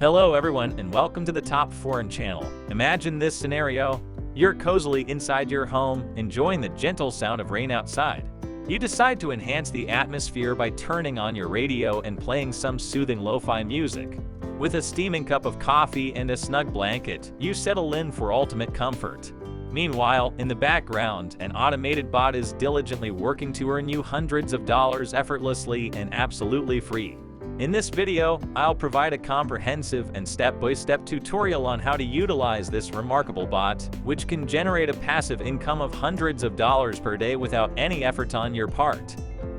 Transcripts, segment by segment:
Hello everyone and welcome to the Top Foreign channel. Imagine this scenario. You're cozily inside your home, enjoying the gentle sound of rain outside. You decide to enhance the atmosphere by turning on your radio and playing some soothing lo-fi music. With a steaming cup of coffee and a snug blanket, you settle in for ultimate comfort. Meanwhile, in the background, an automated bot is diligently working to earn you hundreds of dollars effortlessly and absolutely free. In this video, I'll provide a comprehensive and step-by-step tutorial on how to utilize this remarkable bot, which can generate a passive income of hundreds of dollars per day without any effort on your part.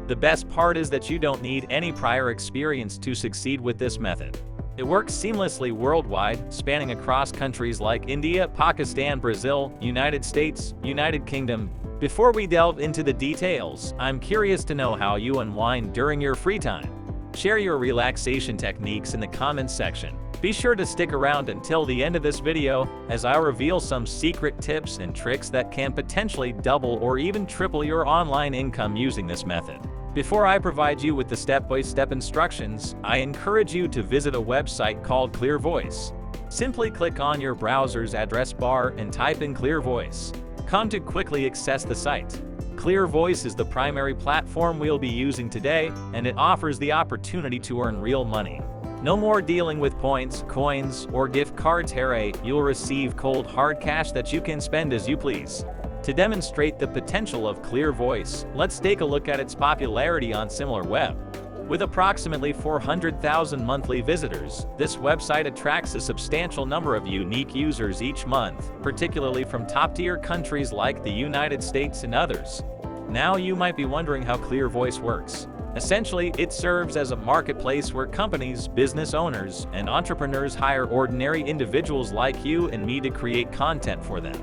The best part is that you don't need any prior experience to succeed with this method. It works seamlessly worldwide, spanning across countries like India, Pakistan, Brazil, United States, United Kingdom. Before we delve into the details, I'm curious to know how you unwind during your free time. Share your relaxation techniques in the comments section. Be sure to stick around until the end of this video, as I reveal some secret tips and tricks that can potentially double or even triple your online income using this method. Before I provide you with the step-by-step instructions, I encourage you to visit a website called Clear Voice. Simply click on your browser's address bar and type in Clear Voice. Come to quickly access the site. Clear Voice is the primary platform we'll be using today, and it offers the opportunity to earn real money. No more dealing with points, coins, or gift cards here. You'll receive cold hard cash that you can spend as you please. To demonstrate the potential of Clear Voice, let's take a look at its popularity on SimilarWeb. With approximately 400,000 monthly visitors, this website attracts a substantial number of unique users each month, particularly from top-tier countries like the United States and others. Now you might be wondering how Clear Voice works. Essentially, it serves as a marketplace where companies, business owners, and entrepreneurs hire ordinary individuals like you and me to create content for them.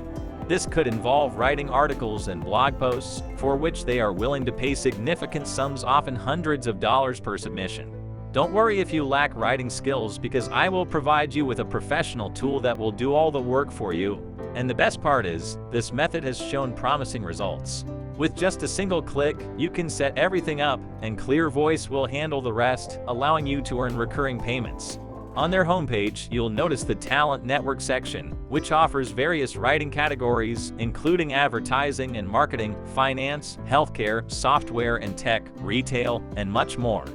This could involve writing articles and blog posts, for which they are willing to pay significant sums, often hundreds of dollars per submission. Don't worry if you lack writing skills, because I will provide you with a professional tool that will do all the work for you. And the best part is, this method has shown promising results. With just a single click, you can set everything up, and Clear Voice will handle the rest, allowing you to earn recurring payments. On their homepage, you'll notice the Talent Network section, which offers various writing categories, including advertising and marketing, finance, healthcare, software and tech, retail, and much more.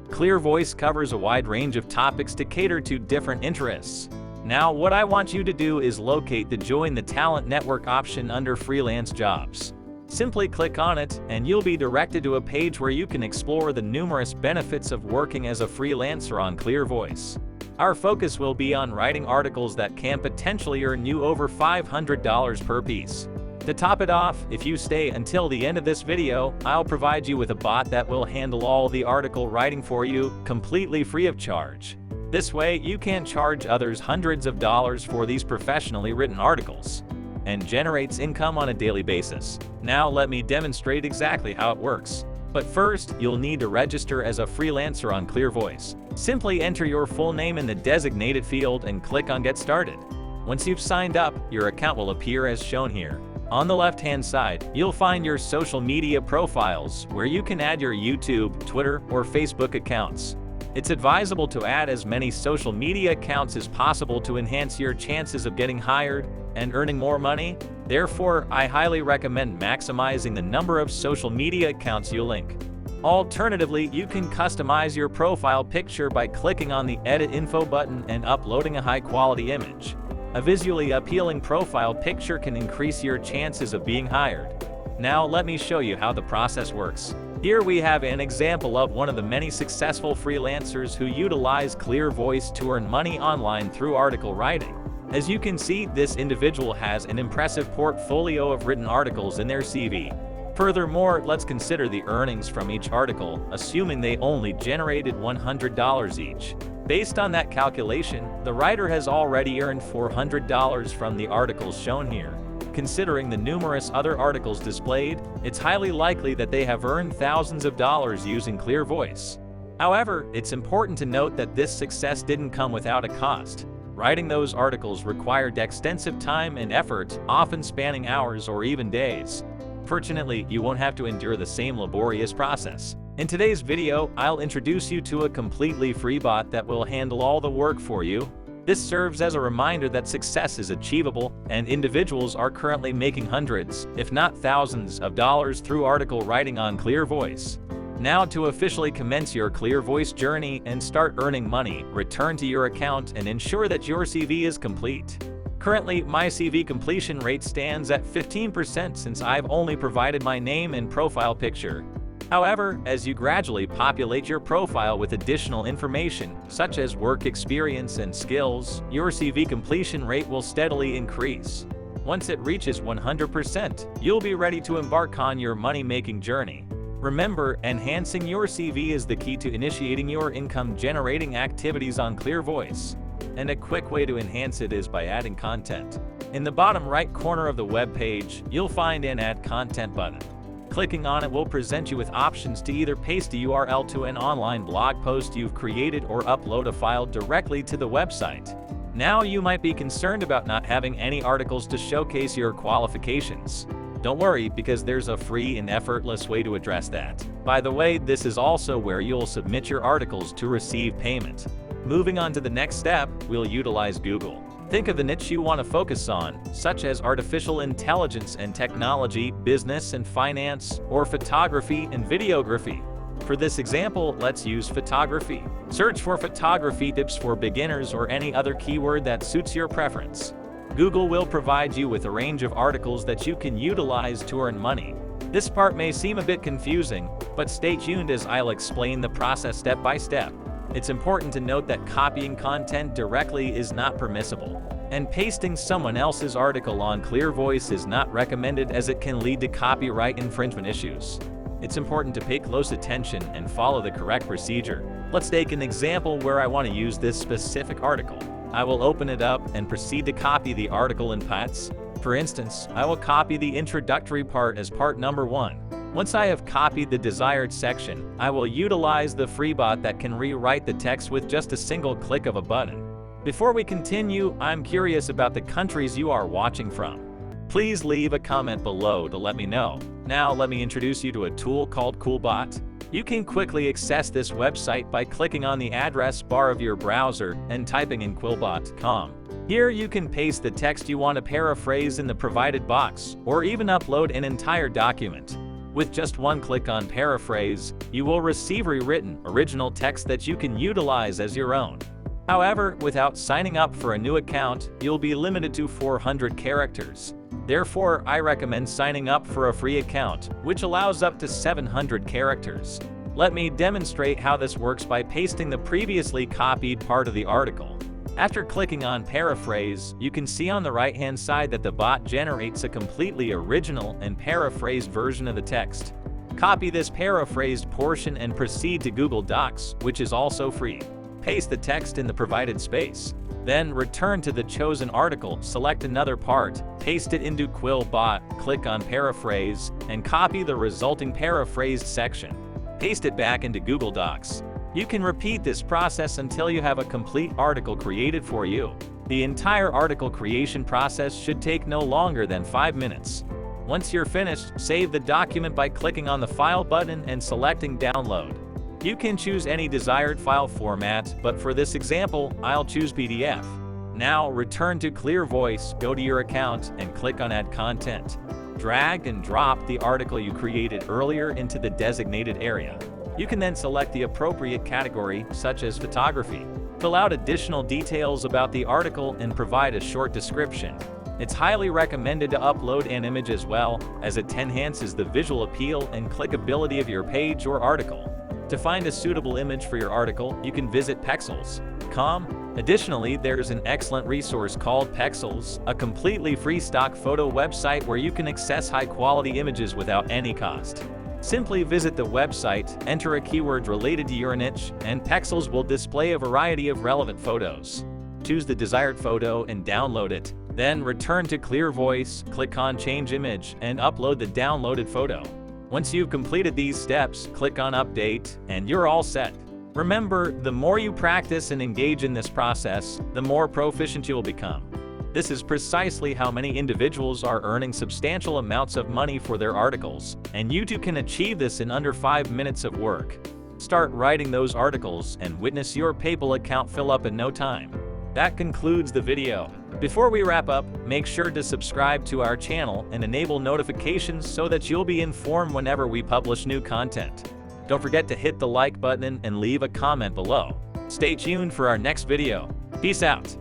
Clear Voice covers a wide range of topics to cater to different interests. Now, what I want you to do is locate the Join the Talent Network option under Freelance Jobs. Simply click on it, and you'll be directed to a page where you can explore the numerous benefits of working as a freelancer on Clear Voice. Our focus will be on writing articles that can potentially earn you over $500 per piece. To top it off, if you stay until the end of this video, I'll provide you with a bot that will handle all the article writing for you, completely free of charge. This way, you can charge others hundreds of dollars for these professionally written articles, and generates income on a daily basis. Now let me demonstrate exactly how it works. But first, you'll need to register as a freelancer on Clear Voice. Simply enter your full name in the designated field and click on Get Started. Once you've signed up, your account will appear as shown here. On the left-hand side, you'll find your social media profiles, where you can add your YouTube, Twitter, or Facebook accounts. It's advisable to add as many social media accounts as possible to enhance your chances of getting hired and earning more money. Therefore, I highly recommend maximizing the number of social media accounts you link. Alternatively, you can customize your profile picture by clicking on the Edit Info button and uploading a high-quality image. A visually appealing profile picture can increase your chances of being hired. Now let me show you how the process works. Here we have an example of one of the many successful freelancers who utilize Clear Voice to earn money online through article writing. As you can see, this individual has an impressive portfolio of written articles in their CV. Furthermore, let's consider the earnings from each article, assuming they only generated $100 each. Based on that calculation, the writer has already earned $400 from the articles shown here. Considering the numerous other articles displayed, it's highly likely that they have earned thousands of dollars using Clear Voice. However, it's important to note that this success didn't come without a cost. Writing those articles required extensive time and effort, often spanning hours or even days. Fortunately, you won't have to endure the same laborious process. In today's video, I'll introduce you to a completely free bot that will handle all the work for you. This serves as a reminder that success is achievable, and individuals are currently making hundreds, if not thousands, of dollars through article writing on Clear Voice. Now, to officially commence your Clear Voice journey and start earning money, return to your account and ensure that your CV is complete. Currently, my CV completion rate stands at 15% since I've only provided my name and profile picture. However, as you gradually populate your profile with additional information, such as work experience and skills, your CV completion rate will steadily increase. Once it reaches 100%, you'll be ready to embark on your money-making journey. Remember, enhancing your CV is the key to initiating your income-generating activities on Clear Voice. And a quick way to enhance it is by adding content. In the bottom right corner of the web page, you'll find an Add Content button. Clicking on it will present you with options to either paste a URL to an online blog post you've created or upload a file directly to the website. Now you might be concerned about not having any articles to showcase your qualifications. Don't worry, because there's a free and effortless way to address that. By the way, this is also where you'll submit your articles to receive payment. Moving on to the next step, we'll utilize Google. Think of the niche you want to focus on, such as artificial intelligence and technology, business and finance, or photography and videography. For this example, let's use photography. Search for photography tips for beginners or any other keyword that suits your preference. Google will provide you with a range of articles that you can utilize to earn money. This part may seem a bit confusing, but stay tuned as I'll explain the process step by step. It's important to note that copying content directly is not permissible, and pasting someone else's article on Clear Voice is not recommended as it can lead to copyright infringement issues. It's important to pay close attention and follow the correct procedure. Let's take an example where I want to use this specific article. I will open it up and proceed to copy the article in parts. For instance, I will copy the introductory part as part number 1. Once I have copied the desired section, I will utilize the free bot that can rewrite the text with just a single click of a button. Before we continue, I'm curious about the countries you are watching from. Please leave a comment below to let me know. Now let me introduce you to a tool called CoolBot. You can quickly access this website by clicking on the address bar of your browser and typing in quillbot.com. Here you can paste the text you want to paraphrase in the provided box, or even upload an entire document. With just one click on paraphrase, you will receive rewritten, original text that you can utilize as your own. However, without signing up for a new account, you'll be limited to 400 characters. Therefore, I recommend signing up for a free account, which allows up to 700 characters. Let me demonstrate how this works by pasting the previously copied part of the article. After clicking on Paraphrase, you can see on the right-hand side that the bot generates a completely original and paraphrased version of the text. Copy this paraphrased portion and proceed to Google Docs, which is also free. Paste the text in the provided space. Then return to the chosen article, select another part, paste it into QuillBot, click on Paraphrase, and copy the resulting paraphrased section. Paste it back into Google Docs. You can repeat this process until you have a complete article created for you. The entire article creation process should take no longer than 5 minutes. Once you're finished, save the document by clicking on the File button and selecting Download. You can choose any desired file format, but for this example, I'll choose PDF. Now, return to Clear Voice, go to your account, and click on Add Content. Drag and drop the article you created earlier into the designated area. You can then select the appropriate category, such as photography. Fill out additional details about the article and provide a short description. It's highly recommended to upload an image as well, as it enhances the visual appeal and clickability of your page or article. To find a suitable image for your article, you can visit Pexels.com. Additionally, there's an excellent resource called Pexels, a completely free stock photo website where you can access high-quality images without any cost. Simply visit the website, enter a keyword related to your niche, and Pexels will display a variety of relevant photos. Choose the desired photo and download it. Then return to Clear Voice, click on Change Image, and upload the downloaded photo. Once you've completed these steps, click on Update, and you're all set. Remember, the more you practice and engage in this process, the more proficient you'll become. This is precisely how many individuals are earning substantial amounts of money for their articles, and you too can achieve this in under 5 minutes of work. Start writing those articles and witness your PayPal account fill up in no time. That concludes the video. Before we wrap up, make sure to subscribe to our channel and enable notifications so that you'll be informed whenever we publish new content. Don't forget to hit the like button and leave a comment below. Stay tuned for our next video. Peace out.